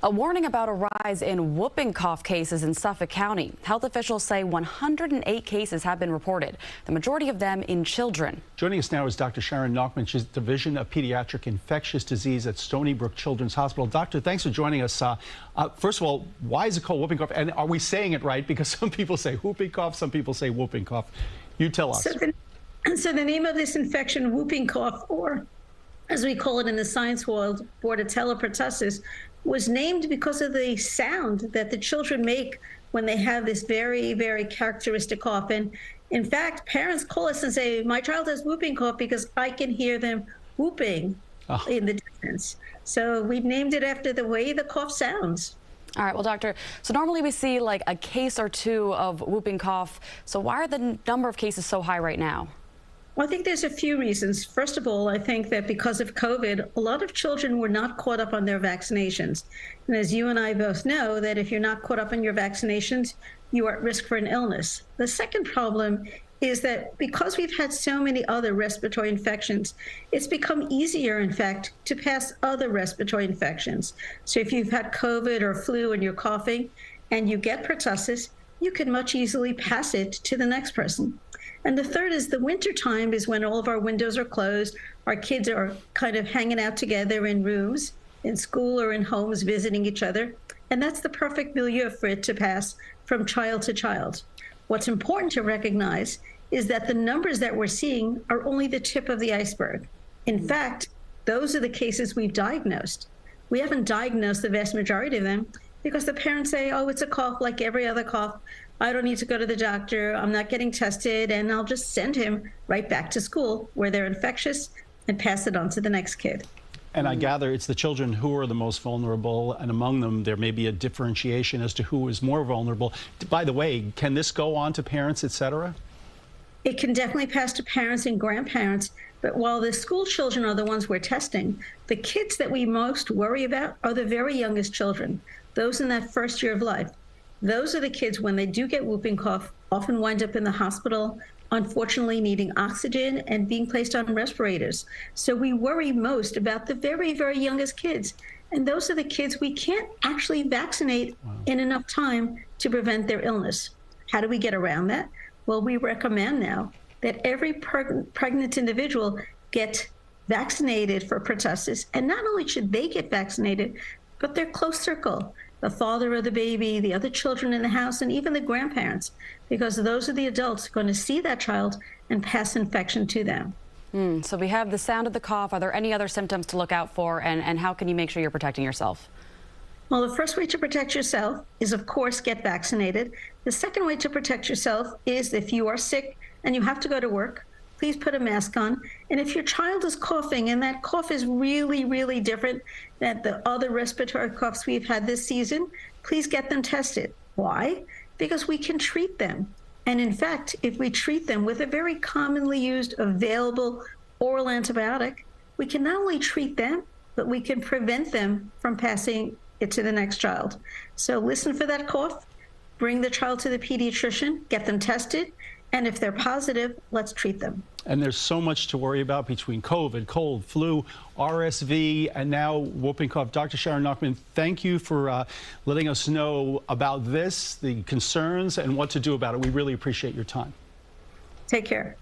A warning about a rise in whooping cough cases in Suffolk County. Health officials say 108 cases have been reported, the majority of them in children. Joining us now is Dr. Sharon Nachman. She's Division of Pediatric Infectious Disease at Stony Brook Children's Hospital. Doctor, thanks for joining us. First of all, why is it called whooping cough? And are we saying it right? Because some people say whooping cough, some people say whooping cough. You tell us. So the name of this infection, whooping cough, or as we call it in the science world, Bordetella pertussis, was named because of the sound that the children make when they have this very, very characteristic cough. And in fact, parents call us and say, my child has whooping cough because I can hear them whooping in the distance. So we've named it after the way the cough sounds. All right, well, doctor, so normally we see like a case or two of whooping cough. So why are the number of cases so high right now? Well, I think there's a few reasons. First of all, I think that because of COVID, a lot of children were not caught up on their vaccinations. And as you and I both know, that if you're not caught up on your vaccinations, you are at risk for an illness. The second problem is that because we've had so many other respiratory infections, it's become easier, in fact, to pass other respiratory infections. So if you've had COVID or flu and you're coughing and you get pertussis, you can much easily pass it to the next person. And the third is the winter time is when all of our windows are closed. Our kids are kind of hanging out together in rooms, in school or in homes, visiting each other. And that's the perfect milieu for it to pass from child to child. What's important to recognize is that the numbers that we're seeing are only the tip of the iceberg. In fact, those are the cases we've diagnosed. We haven't diagnosed the vast majority of them because the parents say, oh, it's a cough like every other cough. I don't need to go to the doctor. I'm not getting tested, and I'll just send him right back to school where they're infectious and pass it on to the next kid. And I gather it's the children who are the most vulnerable, and among them there may be a differentiation as to who is more vulnerable. By the way, can this go on to parents, et cetera? It can definitely pass to parents and grandparents, but while the school children are the ones we're testing, the kids that we most worry about are the very youngest children, those in that first year of life. Those are the kids, when they do get whooping cough, often wind up in the hospital, unfortunately needing oxygen and being placed on respirators. So we worry most about the very, very youngest kids. And those are the kids we can't actually vaccinate in enough time to prevent their illness. How do we get around that? Well, we recommend now that every pregnant individual get vaccinated for pertussis. And not only should they get vaccinated, but their close circle, the father of the baby, the other children in the house, and even the grandparents, because those are the adults going to see that child and pass infection to them. So we have the sound of the cough. Are there any other symptoms to look out for, and how can you make sure you're protecting yourself? Well, the first way to protect yourself is, of course, get vaccinated. The second way to protect yourself is if you are sick and you have to go to work, please put a mask on. And if your child is coughing and that cough is really, really different than the other respiratory coughs we've had this season, please get them tested. Why? Because we can treat them. And in fact, if we treat them with a very commonly used available oral antibiotic, we can not only treat them, but we can prevent them from passing it to the next child. So listen for that cough, bring the child to the pediatrician, get them tested, and if they're positive, let's treat them. And there's so much to worry about between COVID, cold, flu, RSV, and now whooping cough. Dr. Sharon Nachman, thank you for letting us know about this, the concerns, and what to do about it. We really appreciate your time. Take care.